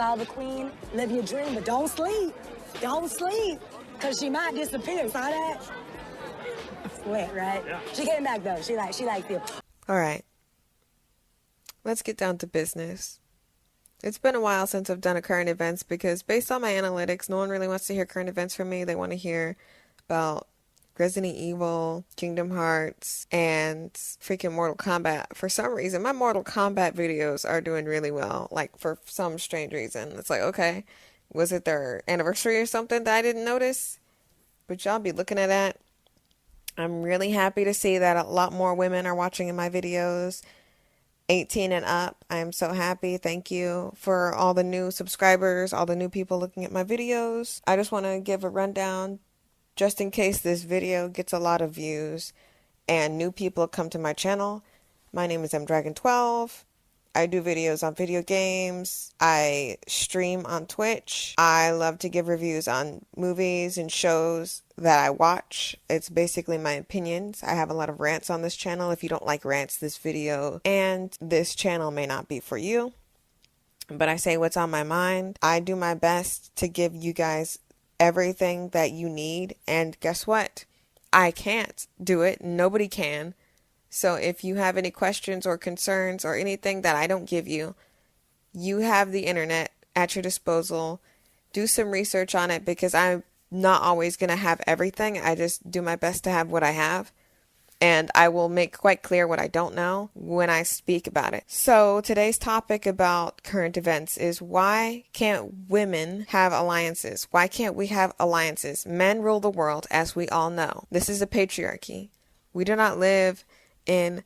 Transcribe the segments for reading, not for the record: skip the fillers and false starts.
Follow the queen, live your dream, but don't sleep. Don't sleep, because she might disappear. Saw that? Sweat, right? Yeah. She came back, though. She liked you. All right. Let's get down to business. It's been a while since I've done a current events because based on my analytics, no one really wants to hear current events from me. They want to hear about Resident Evil, Kingdom Hearts, and freaking Mortal Kombat. For some reason, my Mortal Kombat videos are doing really well. Like, for some strange reason. It's like, okay, was it their anniversary or something that I didn't notice? But y'all be looking at that. I'm really happy to see that a lot more women are watching in my videos. 18 and up. I'm so happy. Thank you for all the new subscribers, all the new people looking at my videos. I just want to give a rundown just in case this video gets a lot of views and new people come to my channel. My name is mdragon12. I do videos on video games. I stream on Twitch. I love to give reviews on movies and shows that I watch. It's basically my opinions. I have a lot of rants on this channel. If you don't like rants, this video and this channel may not be for you. But I say what's on my mind. I do my best to give you guys everything that you need. And guess what? I can't do it. Nobody can. So if you have any questions or concerns or anything that I don't give you, you have the internet at your disposal. Do some research on it because I'm not always going to have everything. I just do my best to have what I have. And I will make quite clear what I don't know when I speak about it. So today's topic about current events is why can't women have alliances? Why can't we have alliances? Men rule the world, as we all know. This is a patriarchy. We do not live in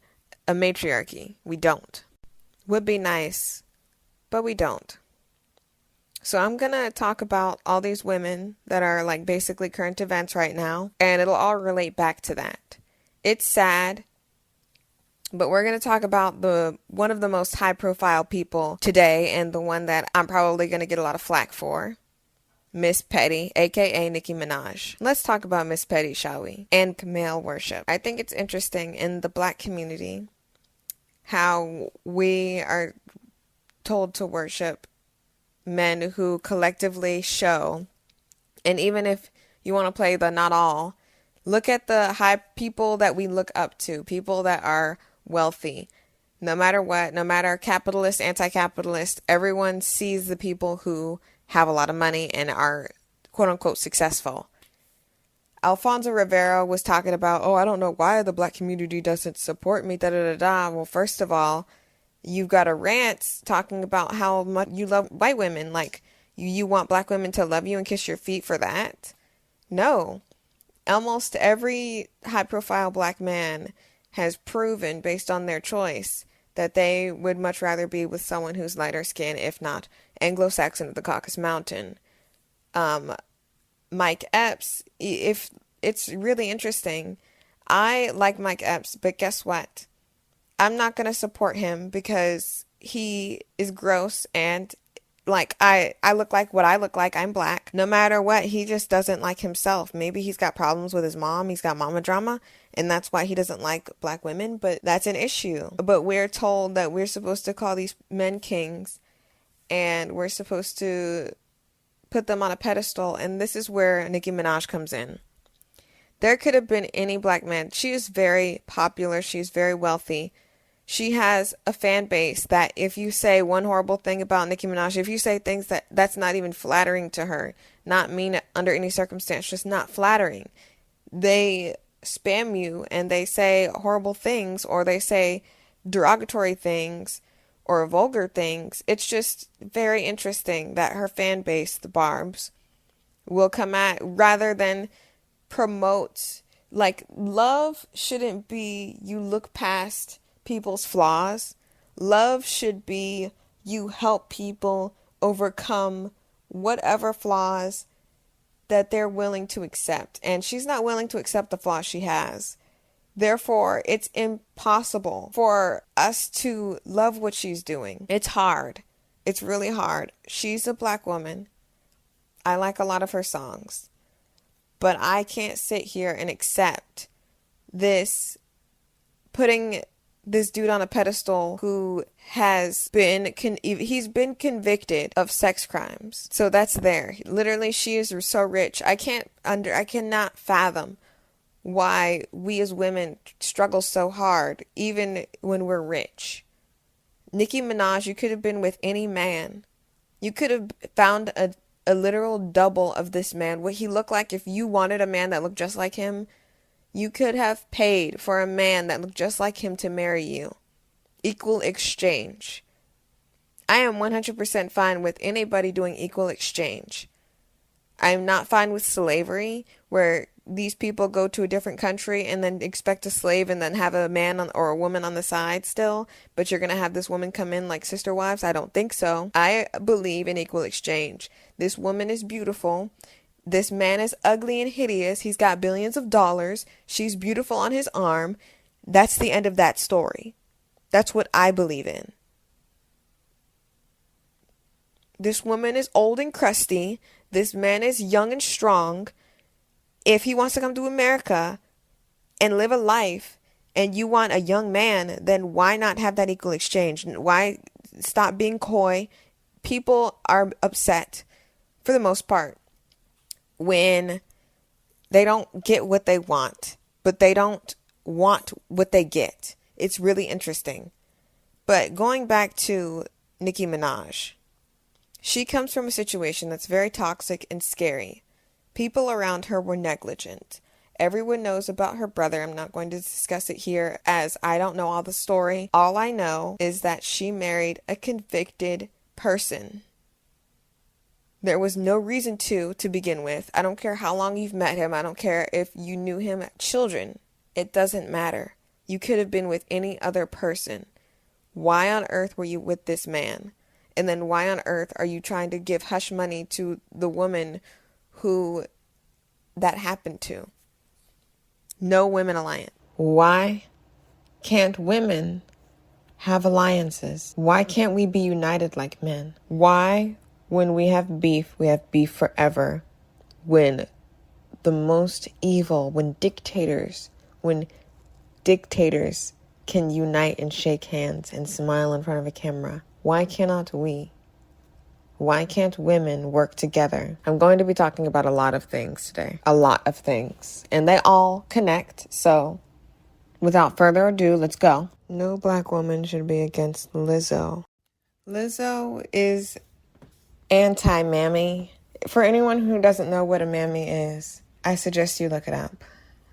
a matriarchy. We don't. Would be nice, but we don't. So I'm going to talk about all these women that are like basically current events right now, and it'll all relate back to that. It's sad, but we're going to talk about one of the most high profile people today and the one that I'm probably going to get a lot of flack for. Miss Petty, aka Nicki Minaj. Let's talk about Miss Petty, shall we? And male worship. I think it's interesting in the black community how we are told to worship men who collectively show, and even if you want to play the not all, look at the high people that we look up to, people that are wealthy. No matter what, no matter capitalist, anti-capitalist, everyone sees the people who have a lot of money and are quote-unquote successful. Alfonso Rivera was talking about, I don't know why the black community doesn't support me, da-da-da-da. Well, first of all, you've got a rant talking about how much you love white women. Like, you want black women to love you and kiss your feet for that? No. Almost every high-profile black man has proven, based on their choice, that they would much rather be with someone who's lighter skin, if not Anglo-Saxon of the Caucasus Mountain. Mike Epps, if it's really interesting. I like Mike Epps, but guess what? I'm not going to support him because he is gross and like I look like what I look like. I'm black. No matter what, he just doesn't like himself. Maybe he's got problems with his mom. He's got mama drama, and that's why he doesn't like black women, but that's an issue. But we're told that we're supposed to call these men kings, and we're supposed to put them on a pedestal, and this is where Nicki Minaj comes in. There could have been any black man. She is very popular. She's very wealthy. She has a fan base that if you say one horrible thing about Nicki Minaj, if you say things that's not even flattering to her, not mean under any circumstance, just not flattering, they spam you and they say horrible things or they say derogatory things or vulgar things. It's just very interesting that her fan base, the Barbs, will come at rather than promote. Like, love shouldn't be you look past people's flaws. Love should be you help people overcome whatever flaws that they're willing to accept. And she's not willing to accept the flaws she has. Therefore, it's impossible for us to love what she's doing. It's hard. It's really hard. She's a black woman. I like a lot of her songs. But I can't sit here and accept this, putting this dude on a pedestal who has been he's been convicted of sex crimes. So that's there. Literally, she is so rich. I cannot fathom why we as women struggle so hard even when we're rich. Nicki Minaj, you could have been with any man. You could have found a literal double of this man, what he looked like. If you wanted a man that looked just like him, you could have paid for a man that looked just like him to marry you. Equal exchange. I am 100% fine with anybody doing equal exchange. I am not fine with slavery, where these people go to a different country and then expect a slave and then have a man or a woman on the side still, but you're going to have this woman come in like sister wives. I don't think so. I believe in equal exchange. This woman is beautiful. This man is ugly and hideous. He's got billions of dollars. She's beautiful on his arm. That's the end of that story. That's what I believe in. This woman is old and crusty. This man is young and strong. If he wants to come to America and live a life and you want a young man, then why not have that equal exchange? Why stop being coy? People are upset, for the most part, when they don't get what they want, but they don't want what they get. It's really interesting. But going back to Nicki Minaj, she comes from a situation that's very toxic and scary. People around her were negligent. Everyone knows about her brother. I'm not going to discuss it here as I don't know all the story. All I know is that she married a convicted person. There was no reason to begin with. I don't care how long you've met him. I don't care if you knew him as children. It doesn't matter. You could have been with any other person. Why on earth were you with this man? And then why on earth are you trying to give hush money to the woman who that happened to? No women alliance. Why can't women have alliances? Why can't we be united like men? Why, when we have beef forever? When the most evil, when dictators can unite and shake hands and smile in front of a camera, why cannot we? Why can't women work together? I'm going to be talking about a lot of things today. A lot of things. And they all connect. So, without further ado, let's go. No black woman should be against Lizzo. Lizzo is anti-mammy. For anyone who doesn't know what a mammy is, I suggest you look it up.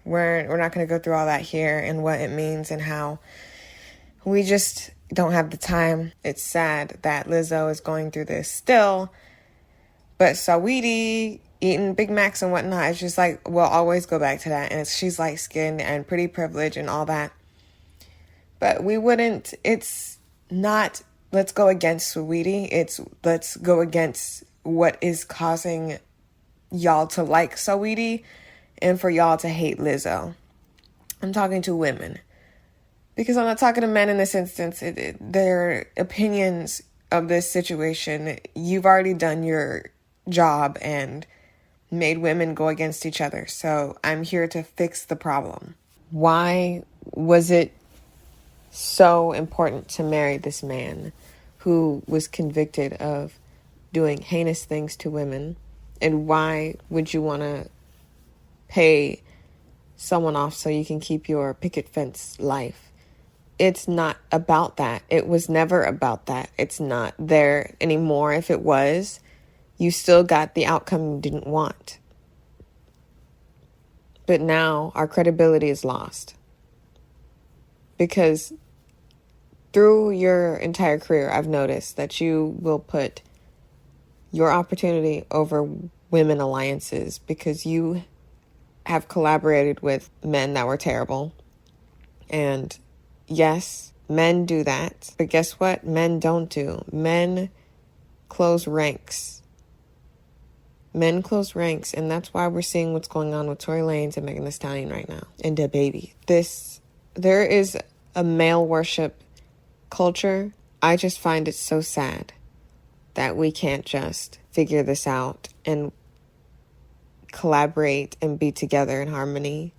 We're not going to go through all that here and what it means and how we just don't have the time. It's sad that Lizzo is going through this still, but Saweetie eating Big Macs and whatnot, it's just like, we'll always go back to that. And she's light skinned and pretty privileged and all that. But it's not, let's go against Saweetie. It's, let's go against what is causing y'all to like Saweetie and for y'all to hate Lizzo. I'm talking to women. Because I'm not talking to men in this instance. Their opinions of this situation, you've already done your job and made women go against each other. So I'm here to fix the problem. Why was it so important to marry this man who was convicted of doing heinous things to women? And why would you want to pay someone off so you can keep your picket fence life? It's not about that. It was never about that. It's not there anymore. If it was, you still got the outcome you didn't want. But now our credibility is lost. Because through your entire career, I've noticed that you will put your opportunity over women alliances because you have collaborated with men that were terrible. And yes, men do that. But guess what? Men don't do. Men close ranks. Men close ranks. And that's why we're seeing what's going on with Tory Lanez and Megan Thee Stallion right now. And DaBaby. There is a male worship culture. I just find it so sad that we can't just figure this out and collaborate and be together in harmony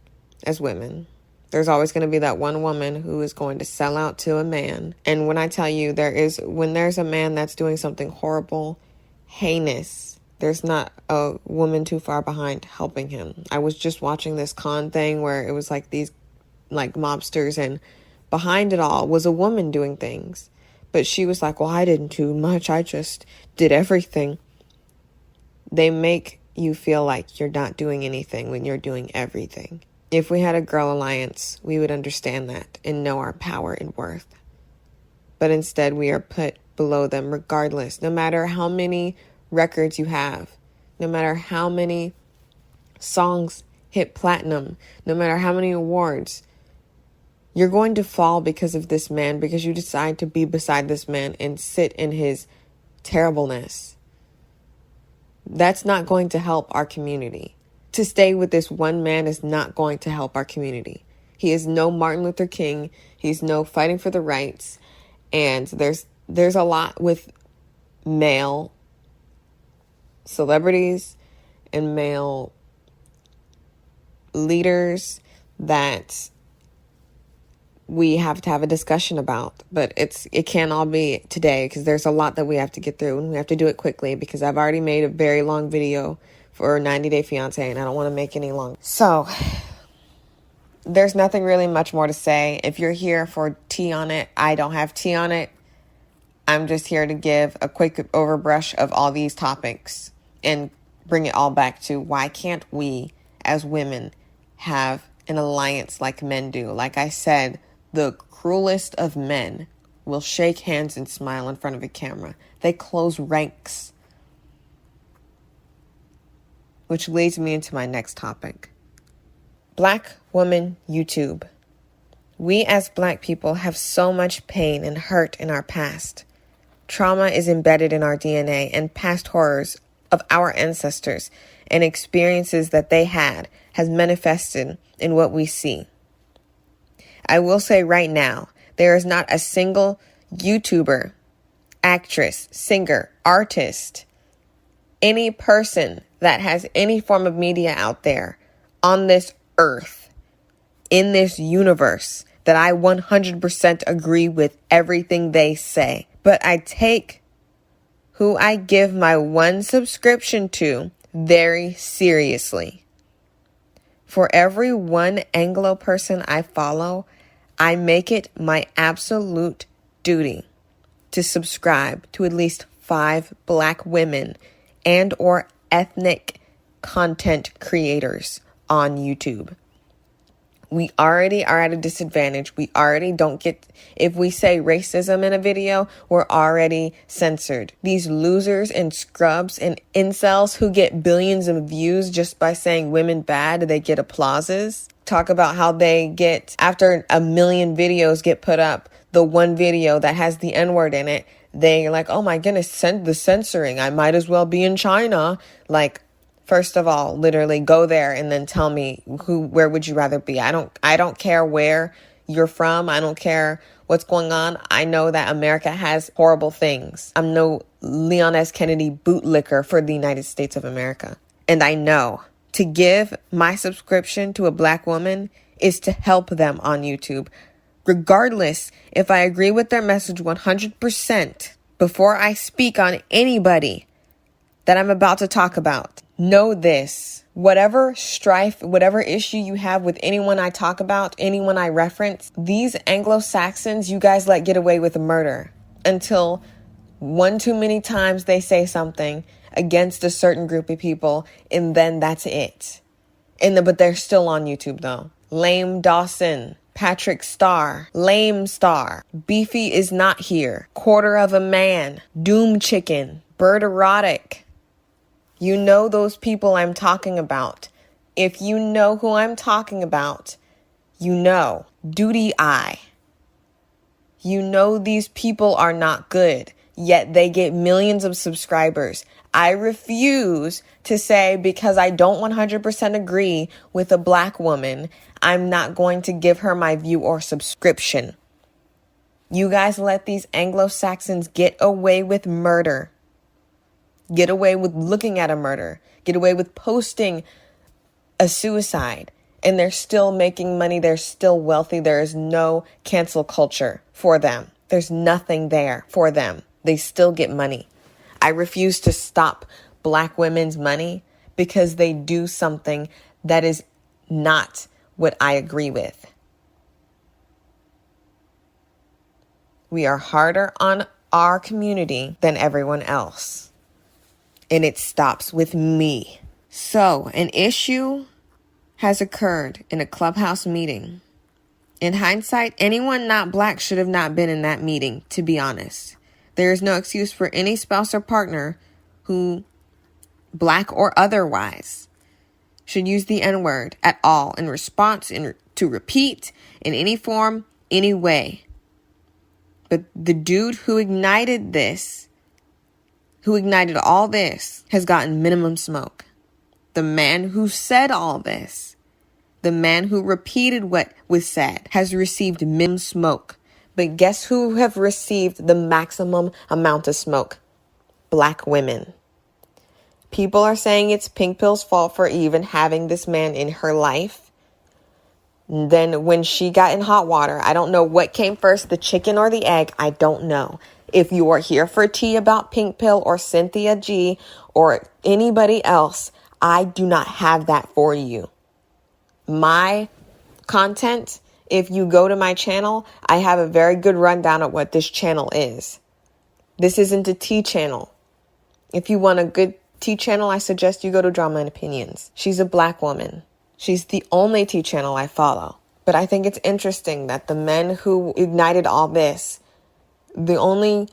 as women. There's always going to be that one woman who is going to sell out to a man. And when I tell you when there's a man that's doing something horrible, heinous, there's not a woman too far behind helping him. I was just watching this con thing where it was like these like mobsters, and behind it all was a woman doing things. But she was like, well, I didn't do much. I just did everything. They make you feel like you're not doing anything when you're doing everything. If we had a girl alliance, we would understand that and know our power and worth. But instead, we are put below them regardless, no matter how many records you have, no matter how many songs hit platinum, no matter how many awards. You're going to fall because of this man, because you decide to be beside this man and sit in his terribleness. That's not going to help our community. To stay with this one man is not going to help our community. He is no Martin Luther King. He's no fighting for the rights. And there's a lot with male celebrities and male leaders that we have to have a discussion about, but it can't all be today because there's a lot that we have to get through, and we have to do it quickly because I've already made a very long video for 90 Day Fiancé and I don't want to make any long. So there's nothing really much more to say. If you're here for tea on it, I don't have tea on it. I'm just here to give a quick overbrush of all these topics and bring it all back to why can't we as women have an alliance like men do? Like I said, the cruelest of men will shake hands and smile in front of a camera. They close ranks. Which leads me into my next topic. Black woman YouTube. We as Black people have so much pain and hurt in our past. Trauma is embedded in our DNA, and past horrors of our ancestors and experiences that they had has manifested in what we see. I will say right now, there is not a single YouTuber, actress, singer, artist, any person that has any form of media out there on this earth, in this universe, that I 100% agree with everything they say. But I take who I give my one subscription to very seriously. For every one Anglo person I follow, I make it my absolute duty to subscribe to at least 5 Black women and or ethnic content creators on YouTube. We already are at a disadvantage. We already don't get, if we say racism in a video, we're already censored. These losers and scrubs and incels who get billions of views just by saying women bad, they get applauses. Talk about how they get, after a million videos get put up, the one video that has the N-word in it, they're like, oh my goodness, the censoring. I might as well be in China. Like, first of all, literally go there and then tell me where would you rather be? I don't care where you're from. I don't care what's going on. I know that America has horrible things. I'm no Leon S. Kennedy bootlicker for the United States of America. And I know to give my subscription to a Black woman is to help them on YouTube. Regardless if I agree with their message 100% before I speak on anybody that I'm about to talk about. Know this, whatever strife, whatever issue you have with anyone I talk about, anyone I reference, these Anglo-Saxons, you guys let get away with murder until one too many times they say something against a certain group of people, and then that's it. But they're still on YouTube though. Lame Dawson, Patrick Starr, Lame Star, Beefy is not here, Quarter of a Man, Doom Chicken, Bird Erotic. You know those people I'm talking about. If you know who I'm talking about, you know. Duty Eye. You know these people are not good, yet they get millions of subscribers. I refuse to say because I don't 100% agree with a Black woman, I'm not going to give her my view or subscription. You guys let these Anglo-Saxons get away with murder. Get away with looking at a murder. Get away with posting a suicide. and they're still making money. They're still wealthy. There is no cancel culture for them. There's nothing there for them. They still get money. I refuse to stop Black women's money because they do something that is not what I agree with. We are harder on our community than everyone else. And it stops with me. So, an issue has occurred in a clubhouse meeting. In hindsight, anyone not Black should have not been in that meeting, to be honest. There is no excuse for any spouse or partner who, Black or otherwise, should use the N-word at all in response to repeat in any form, any way. But the dude who ignited all this, has gotten minimum smoke. The man who said all this, the man who repeated what was said, has received minimum smoke. But guess who have received the maximum amount of smoke? Black women. People are saying it's Pink Pill's fault for even having this man in her life. Then when she got in hot water, I don't know what came first, the chicken or the egg. I don't know. If you are here for tea about Pink Pill or Cynthia G or anybody else, I do not have that for you. My content, if you go to my channel, I have a very good rundown of what this channel is. This isn't a tea channel. If you want a good tea channel, I suggest you go to Drama and Opinions. She's a Black woman. She's the only tea channel I follow. But I think it's interesting that the men who ignited all this, the only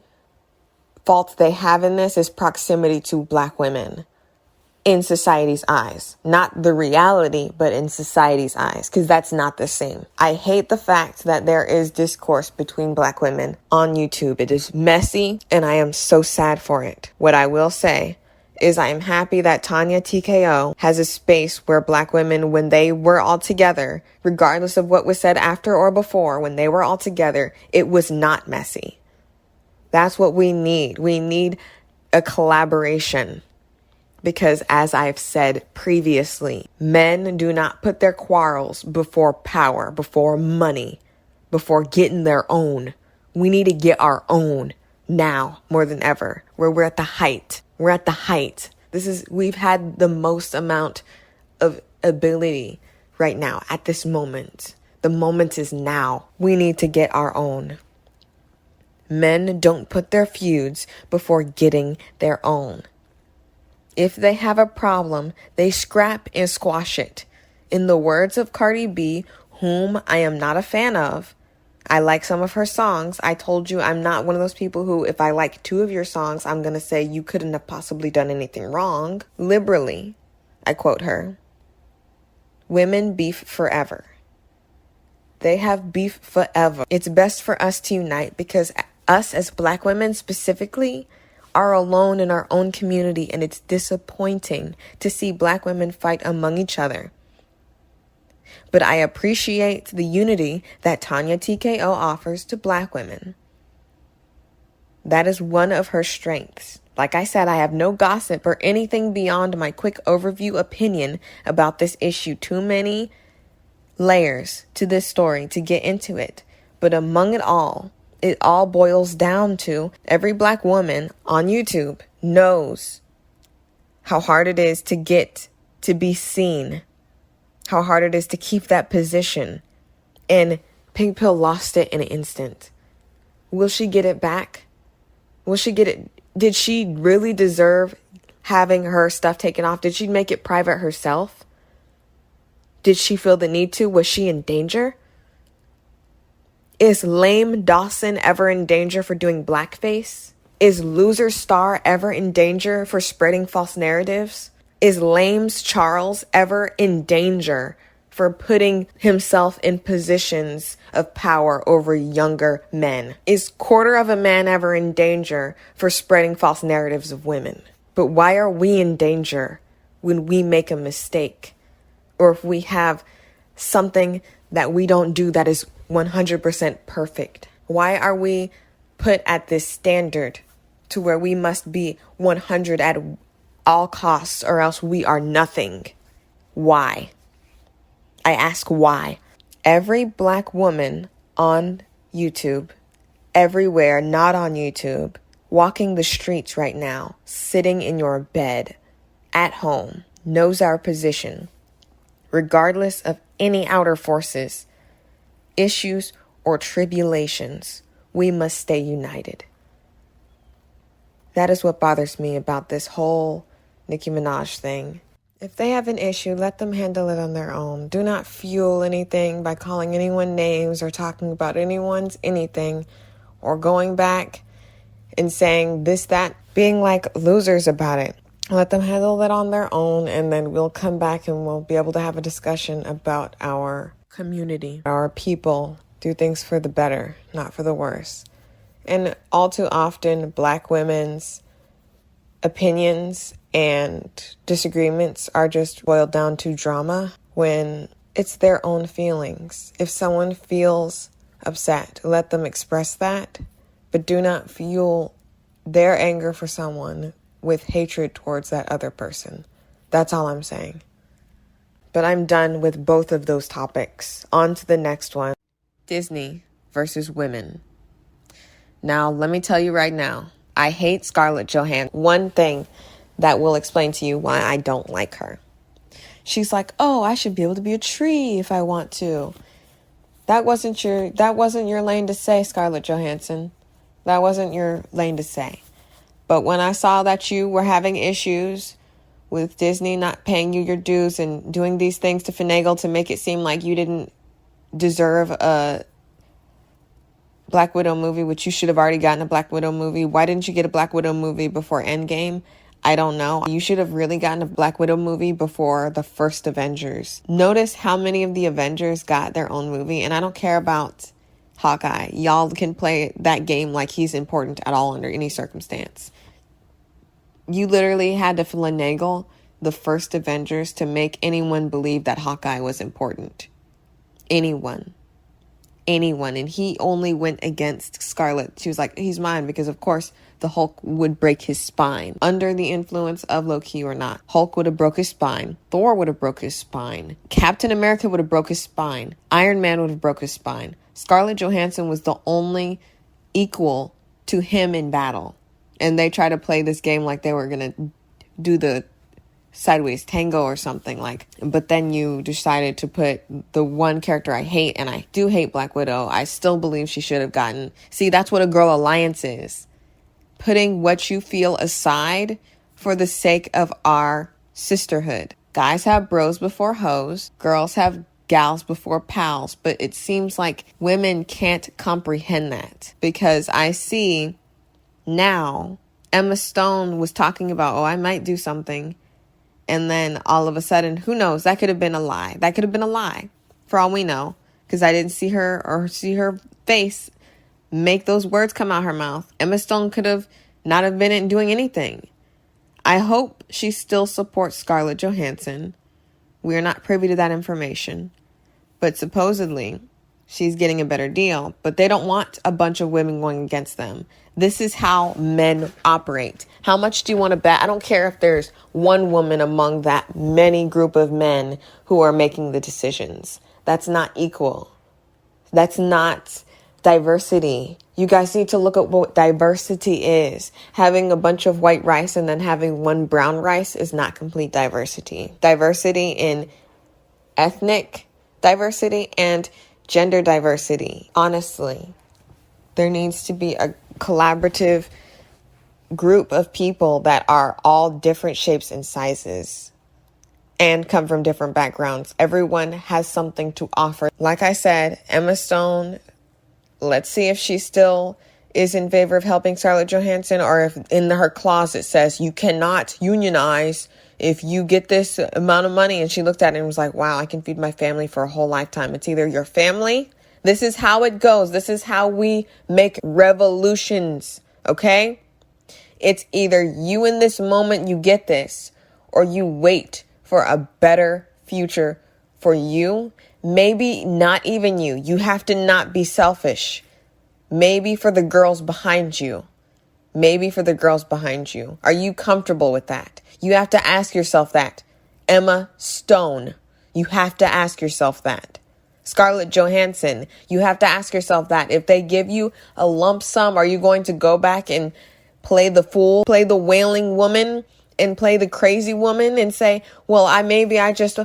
fault they have in this is proximity to Black women in society's eyes. Not the reality, but in society's eyes, because that's not the same. I hate the fact that there is discourse between Black women on YouTube. It is messy, and I am so sad for it. What I will say is I am happy that Tonya TKO has a space where Black women, when they were all together, regardless of what was said after or before, when they were all together, it was not messy. That's what we need. We need a collaboration. Because as I've said previously, men do not put their quarrels before power, before money, before getting their own. We need to get our own now more than ever, where we're at the height. We're at the height. We've had the most amount of ability right now at this moment. The moment is now. We need to get our own. Men don't put their feuds before getting their own. If they have a problem, they scrap and squash it. In the words of Cardi B, whom I am not a fan of, I like some of her songs. I told you I'm not one of those people who, if I like 2 of your songs, I'm going to say you couldn't have possibly done anything wrong. Liberally, I quote her. Women beef forever. They have beef forever. It's best for us to unite because us as Black women specifically are alone in our own community, and it's disappointing to see Black women fight among each other. But I appreciate the unity that Tonya TKO offers to Black women. That is one of her strengths. Like I said, I have no gossip or anything beyond my quick overview opinion about this issue. Too many layers to this story to get into it. But among it all boils down to every Black woman on YouTube knows how hard it is to get to be seen, how hard it is to keep that position. And Pink Pill lost it in an instant. Will she get it back? Will she get it? Did she really deserve having her stuff taken off? Did she make it private herself? Did she feel the need to? Was she in danger? Is Lame Dawson ever in danger for doing blackface? Is Loser Star ever in danger for spreading false narratives? Is Lame's Charles ever in danger for putting himself in positions of power over younger men? Is Quarter of a Man ever in danger for spreading false narratives of women? But why are we in danger when we make a mistake? Or if we have something that we don't do that is 100% perfect? Why are we put at this standard to where we must be 100 at all costs or else we are nothing? Why? I ask why. Every black woman on YouTube, everywhere, not on YouTube, walking the streets right now, sitting in your bed, at home, knows our position, regardless of any outer forces, issues, or tribulations. We must stay united. That is what bothers me about this whole Nicki Minaj thing. If they have an issue, let them handle it on their own. Do not fuel anything by calling anyone names or talking about anyone's anything or going back and saying this, that, being like losers about it. Let them handle it on their own, and then we'll come back and we'll be able to have a discussion about our community, our people, do things for the better, not for the worse. And all too often, black women's opinions and disagreements are just boiled down to drama when it's their own feelings. If someone feels upset, let them express that, but do not fuel their anger for someone with hatred towards that other person. That's all I'm saying. But I'm done with both of those topics. On to the next one. Disney versus women. Now, let me tell you right now, I hate Scarlett Johannson. One thing that will explain to you why I don't like her. She's like, oh, I should be able to be a tree if I want to. That wasn't your lane to say, Scarlett Johannson. That wasn't your lane to say. But when I saw that you were having issues with Disney not paying you your dues and doing these things to finagle to make it seem like you didn't deserve a Black Widow movie, which you should have already gotten a Black Widow movie. Why didn't you get a Black Widow movie before Endgame? I don't know. You should have really gotten a Black Widow movie before the first Avengers. Notice how many of the Avengers got their own movie, and I don't care about Hawkeye. Y'all can play that game like he's important at all under any circumstance. You literally had to finagle the first Avengers to make anyone believe that Hawkeye was important. Anyone. And he only went against Scarlett. She was like, he's mine, because of course the Hulk would break his spine. Under the influence of Loki or not, Hulk would have broke his spine. Thor would have broke his spine. Captain America would have broke his spine. Iron Man would have broke his spine. Scarlett Johansson was the only equal to him in battle. And they try to play this game like they were going to do the sideways tango or something like. But then you decided to put the one character I hate, and I do hate Black Widow. I still believe she should have gotten. See, that's what a girl alliance is. Putting what you feel aside for the sake of our sisterhood. Guys have bros before hoes. Girls have gals before pals. But it seems like women can't comprehend that, because I see now Emma Stone was talking about, oh, I might do something. And then all of a sudden, who knows? That could have been a lie. That could have been a lie for all we know, because I didn't see her or see her face make those words come out her mouth. Emma Stone could have not have been doing anything. I hope she still supports Scarlett Johansson. We are not privy to that information. But supposedly, she's getting a better deal. But they don't want a bunch of women going against them. This is how men operate. How much do you want to bet? I don't care if there's one woman among that many group of men who are making the decisions. That's not equal. That's not diversity. You guys need to look at what diversity is. Having a bunch of white rice and then having one brown rice is not complete diversity. Diversity in ethnic diversity and gender diversity. Honestly, there needs to be a collaborative group of people that are all different shapes and sizes and come from different backgrounds. Everyone has something to offer. Like I said, Emma Stone, let's see if she still is in favor of helping Scarlett Johansson, or if in her clause it says you cannot unionize if you get this amount of money. And she looked at it and was like, wow, I can feed my family for a whole lifetime. It's either your family. This is how it goes. This is how we make revolutions. Okay? It's either you in this moment, you get this, or you wait for a better future for you. Maybe not even you. You have to not be selfish. Maybe for the girls behind you. Maybe for the girls behind you. Are you comfortable with that? You have to ask yourself that. Emma Stone, You have to ask yourself that. Scarlett Johannson, you have to ask yourself that. If they give you a lump sum, are you going to go back and play the fool, play the wailing woman, and play the crazy woman and say, well, maybe I just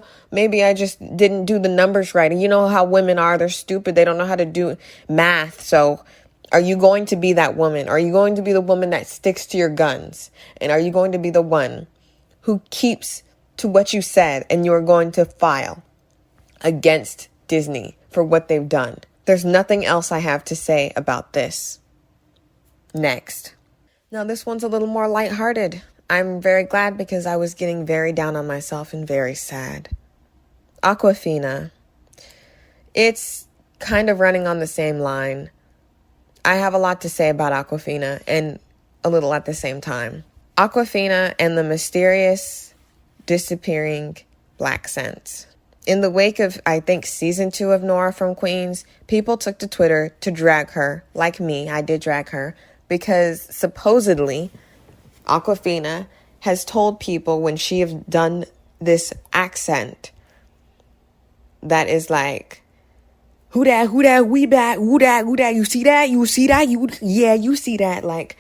didn't do the numbers right. And you know how women are. They're stupid. They don't know how to do math. So are you going to be that woman? Are you going to be the woman that sticks to your guns? And are you going to be the one who keeps to what you said and you're going to file against Disney for what they've done? There's nothing else I have to say about this. Next. Now, this one's a little more lighthearted. I'm very glad because I was getting very down on myself and very sad. Aquafina. It's kind of running on the same line. I have a lot to say about Aquafina and a little at the same time. Aquafina and the mysterious disappearing blaccent. In the wake of, I think, season 2 of Nora from Queens, people took to Twitter to drag her, like me, I did drag her, because supposedly Awkwafina has told people when she have done this accent that is like, who that, we back, who that, you see that, you see that, like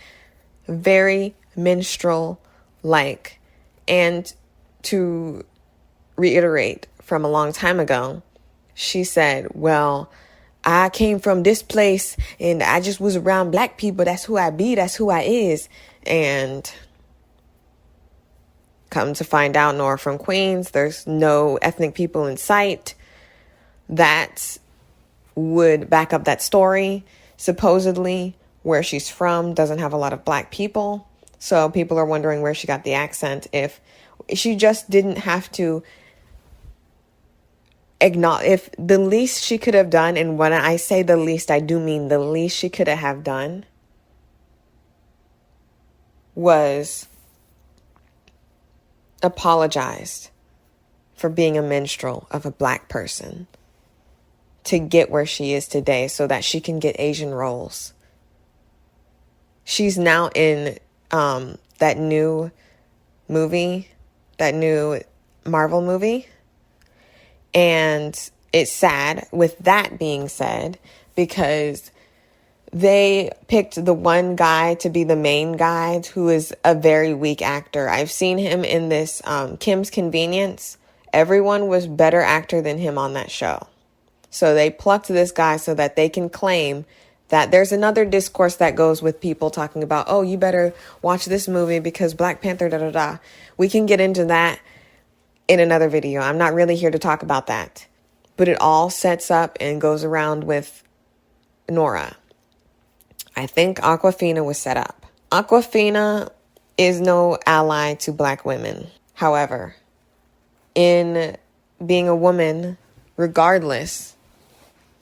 very minstrel-like. And to reiterate from a long time ago, she said, well, I came from this place and I just was around black people. That's who I be. That's who I is. And come to find out, Nora from Queens, there's no ethnic people in sight that would back up that story. Supposedly, where she's from doesn't have a lot of black people. So people are wondering where she got the accent. If she just didn't have to acknowledge, if the least she could have done, and when I say the least, I do mean the least she could have done, was apologized for being a minstrel of a black person to get where she is today so that she can get Asian roles. She's now in that new movie, that new Marvel movie. And it's sad with that being said, because they picked the one guy to be the main guy who is a very weak actor. I've seen him in this Kim's Convenience. Everyone was better actor than him on that show. So they plucked this guy so that they can claim that there's another discourse that goes with people talking about, oh, you better watch this movie because Black Panther, da da da. We can get into that in another video. I'm not really here to talk about that. But it all sets up and goes around with Nora. I think Awkwafina was set up. Awkwafina is no ally to black women. However, in being a woman, regardless,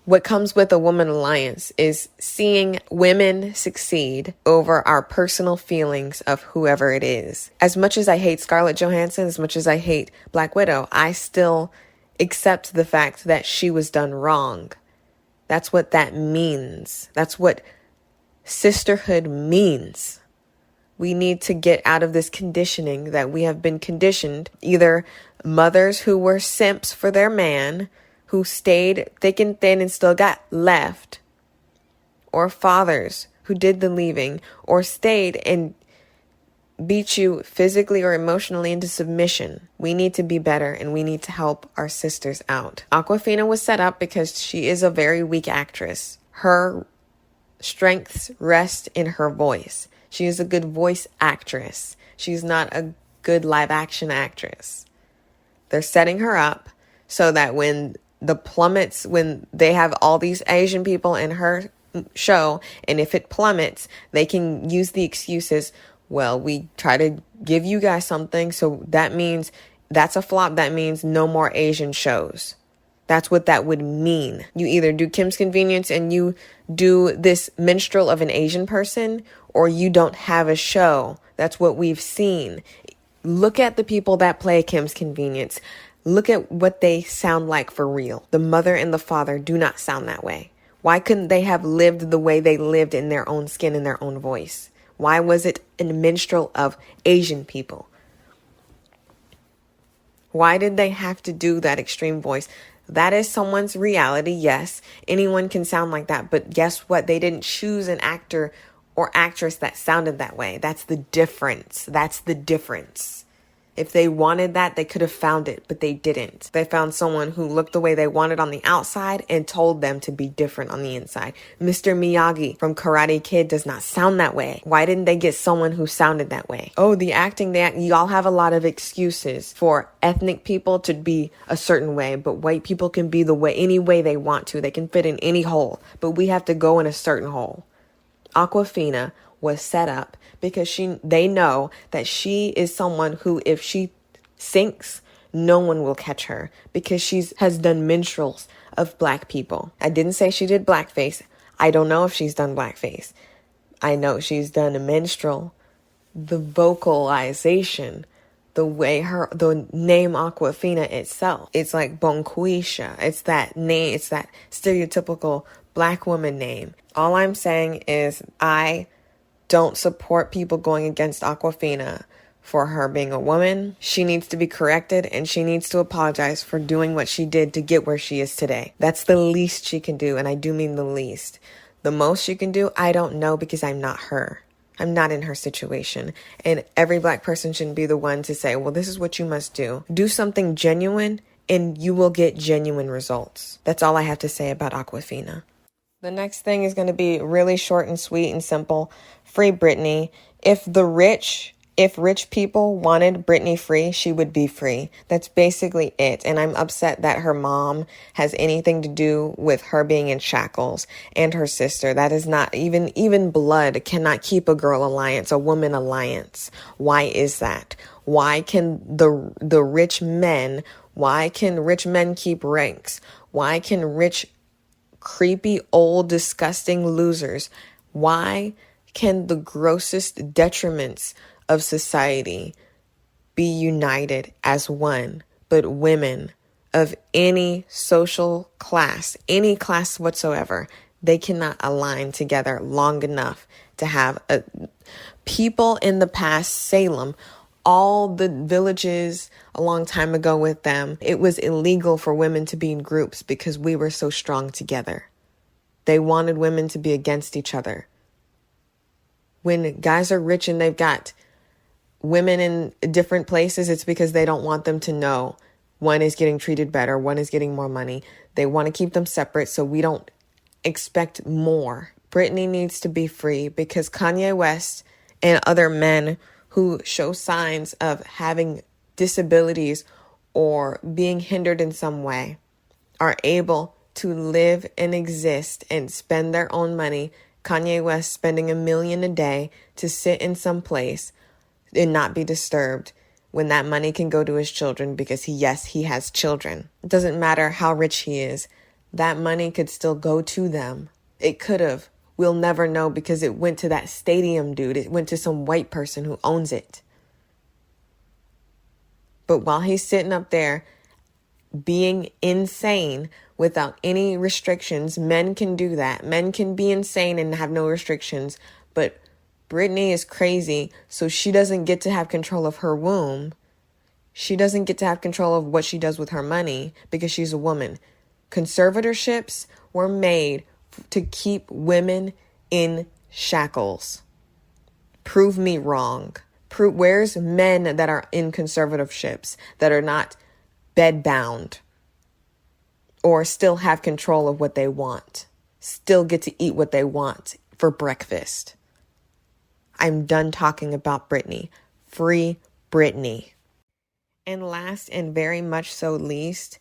what comes with a woman alliance is seeing women succeed over our personal feelings of whoever it is. As much as I hate Scarlett Johannson, as much as I hate Black Widow, I still accept the fact that she was done wrong. That's what that means. That's what sisterhood means. We need to get out of this conditioning that we have been conditioned. Either mothers who were simps for their man, who stayed thick and thin and still got left, or fathers who did the leaving or stayed and beat you physically or emotionally into submission. We need to be better and we need to help our sisters out. Awkwafina was set up because she is a very weak actress. Her strengths rest in her voice. She is a good voice actress. She's not a good live action actress. They're setting her up so that when they have all these Asian people in her show, and if it plummets, they can use the excuses, well, we try to give you guys something, so that means that's a flop. That means no more Asian shows. That's what that would mean. You either do Kim's Convenience and you do this minstrel of an Asian person, or you don't have a show. That's what we've seen. Look at the people that play Kim's Convenience. Look at what they sound like for real. The mother and the father do not sound that way. Why couldn't they have lived the way they lived in their own skin and their own voice? Why was it a minstrel of Asian people? Why did they have to do that extreme voice? That is someone's reality, yes. Anyone can sound like that, but guess what? They didn't choose an actor or actress that sounded that way. That's the difference. That's the difference. If they wanted that, they could have found it, but they didn't. They found someone who looked the way they wanted on the outside and told them to be different on the inside. Mr. Miyagi from Karate Kid does not sound that way. Why didn't they get someone who sounded that way? Oh, the acting, y'all have a lot of excuses for ethnic people to be a certain way, but white people can be any way they want to. They can fit in any hole, but we have to go in a certain hole. Aquafina was set up because they know that she is someone who, if she sinks, no one will catch her because she has done minstrels of black people. I didn't say she did blackface. I don't know if she's done blackface. I know she's done a minstrel. The vocalization, the name Awkwafina itself, it's like Bonquisha. It's that name. It's that stereotypical black woman name. All I'm saying is I don't support people going against Awkwafina for her being a woman. She needs to be corrected and she needs to apologize for doing what she did to get where she is today. That's the least she can do, and I do mean the least. The most she can do, I don't know because I'm not her. I'm not in her situation. And every black person shouldn't be the one to say, well, this is what you must do. Do something genuine and you will get genuine results. That's all I have to say about Awkwafina. The next thing is going to be really short and sweet and simple. Free Britney. If rich people wanted Britney free, she would be free. That's basically it. And I'm upset that her mom has anything to do with her being in shackles, and her sister. That is not even blood cannot keep a girl alliance, a woman alliance. Why is that? Why can rich men keep ranks? Why can creepy, old, disgusting losers? Why can the grossest detriments of society be united as one, but women of any social class, any class whatsoever, they cannot align together long enough to have people in the past, Salem, all the villages a long time ago with them, it was illegal for women to be in groups because we were so strong together. They wanted women to be against each other. When guys are rich and they've got women in different places, it's because they don't want them to know one is getting treated better, one is getting more money. They want to keep them separate so we don't expect more. Britney needs to be free because Kanye West and other men who show signs of having disabilities or being hindered in some way are able to live and exist and spend their own money. Kanye West spending $1 million a day to sit in some place and not be disturbed when that money can go to his children because he has children. It doesn't matter how rich he is. That money could still go to them. It could have. We'll never know because it went to that stadium dude. It went to some white person who owns it. But while he's sitting up there being insane without any restrictions, men can do that. Men can be insane and have no restrictions. But Britney is crazy, so she doesn't get to have control of her womb. She doesn't get to have control of what she does with her money because she's a woman. Conservatorships were made to keep women in shackles. Prove me wrong. Where's men that are in conservatorships that are not bedbound or still have control of what they want, still get to eat what they want for breakfast? I'm done talking about Britney. Free Britney. And last and very much so least,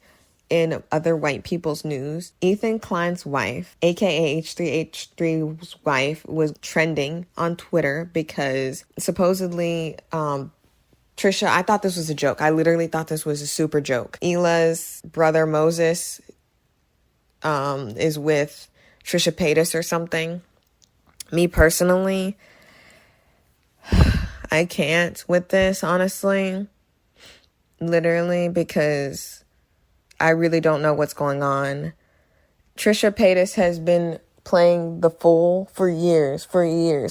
in other white people's news, Ethan Klein's wife, aka H3H3's wife, was trending on Twitter because supposedly Trisha, I thought this was a joke. I literally thought this was a super joke. Hila's brother Moses is with Trisha Paytas or something. Me personally, I can't with this, honestly. Literally, because I really don't know what's going on. Trisha Paytas has been playing the fool for years.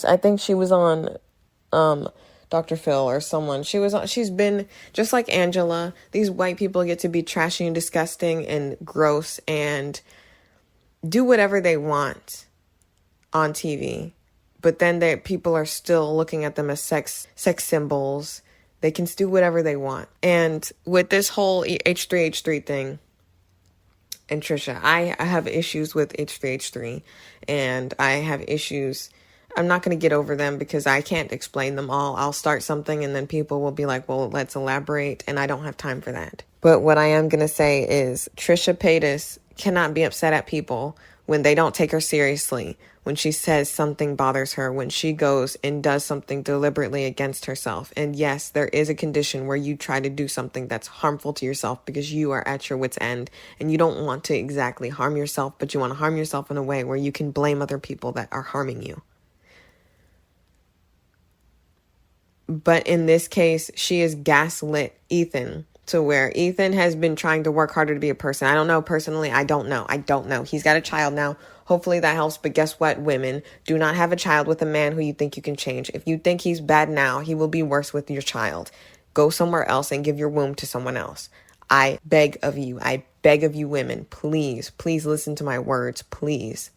I think she was on Dr. Phil or someone. She's been just like Angela. These white people get to be trashy and disgusting and gross and do whatever they want on TV. But then people are still looking at them as sex symbols. They can do whatever they want. And with this whole H3H3 thing, and Trisha, I have issues with H3H3, and I have issues. I'm not going to get over them because I can't explain them all. I'll start something and then people will be like, well, let's elaborate, and I don't have time for that. But what I am going to say is Trisha Paytas cannot be upset at people when they don't take her seriously, when she says something bothers her, when she goes and does something deliberately against herself. And yes, there is a condition where you try to do something that's harmful to yourself because you are at your wit's end and you don't want to exactly harm yourself, but you want to harm yourself in a way where you can blame other people that are harming you. But in this case, she is gaslit Ethan to where Ethan has been trying to work harder to be a person. I don't know personally. I don't know. He's got a child now. Hopefully that helps. But guess what, women? Do not have a child with a man who you think you can change. If you think he's bad now, he will be worse with your child. Go somewhere else and give your womb to someone else. I beg of you. I beg of you, women. Please listen to my words. Please.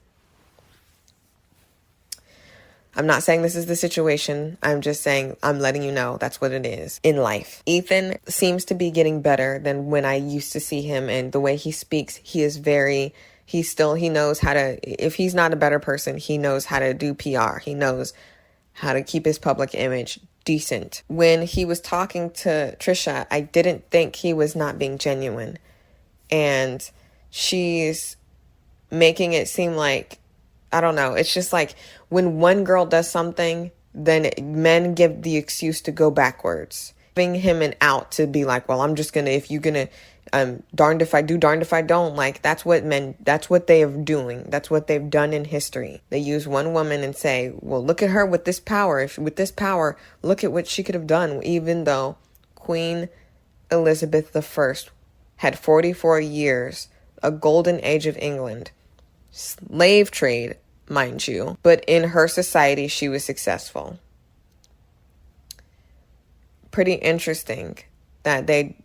I'm not saying this is the situation. I'm just saying I'm letting you know that's what it is in life. Ethan seems to be getting better than when I used to see him, and the way he speaks, he knows how to, if he's not a better person, he knows how to do PR. He knows how to keep his public image decent. When he was talking to Trisha, I didn't think he was not being genuine. And she's making it seem like, I don't know. It's just like when one girl does something, then men give the excuse to go backwards. Giving him an out to be like, well, I'm just going to, if you're going to, darned if I do, darned if I don't. Like, that's what they are doing. That's what they've done in history. They use one woman and say, well, look at her with this power. With this power, look at what she could have done. Even though Queen Elizabeth I had 44 years, a golden age of England, slave trade, mind you, but in her society, she was successful. Pretty interesting that they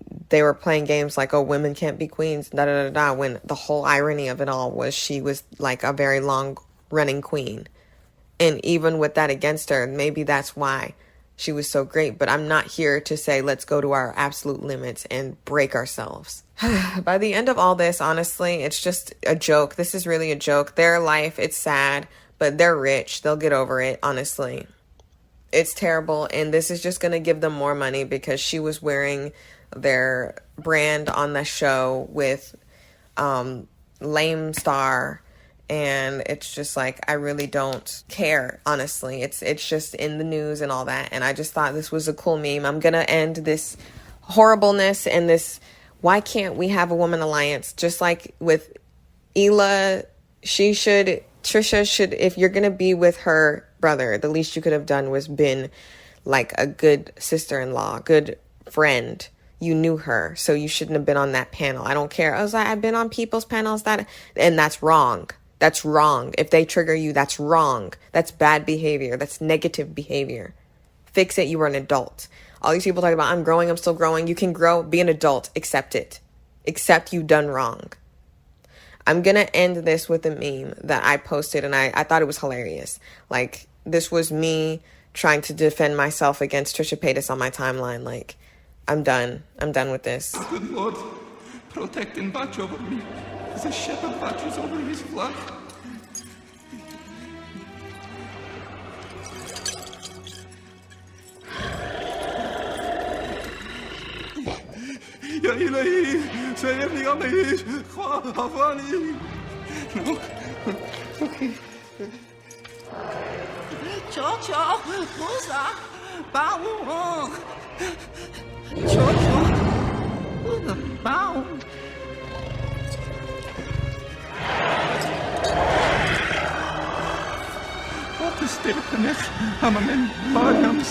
were playing games like, oh, women can't be queens, when the whole irony of it all was she was like a very long running queen. And even with that against her, maybe that's why she was so great. But I'm not here to say, let's go to our absolute limits and break ourselves. By the end of all this, honestly, it's just a joke. This is really a joke. Their life, it's sad, but they're rich. They'll get over it, honestly. It's terrible, and this is just going to give them more money because she was wearing their brand on the show with Lame Star, and it's just like, I really don't care, honestly. It's just in the news and all that, and I just thought this was a cool meme. I'm going to end this horribleness and this, why can't we have a woman alliance? Just like with Ela, Trisha should, if you're going to be with her brother, the least you could have done was been like a good sister-in-law, good friend. You knew her, so you shouldn't have been on that panel. I don't care. I was like, I've been on people's panels and that's wrong. That's wrong. If they trigger you, that's wrong. That's bad behavior. That's negative behavior. Fix it. You were an adult. All these people talk about, I'm growing, I'm still growing. You can grow, be an adult, accept it. Accept you've done wrong. I'm going to end this with a meme that I posted, and I thought it was hilarious. Like, this was me trying to defend myself against Trisha Paytas on my timeline. Like, I'm done. I'm done with this. Good Lord, protect and watch over me as a shepherd watches over his flock. Ya ilahi, سيبني أميش خافاني. No, okay. Chocho, Musa, Baum. Chocho, Baum. Wat is dit? Hammerman, Bayams.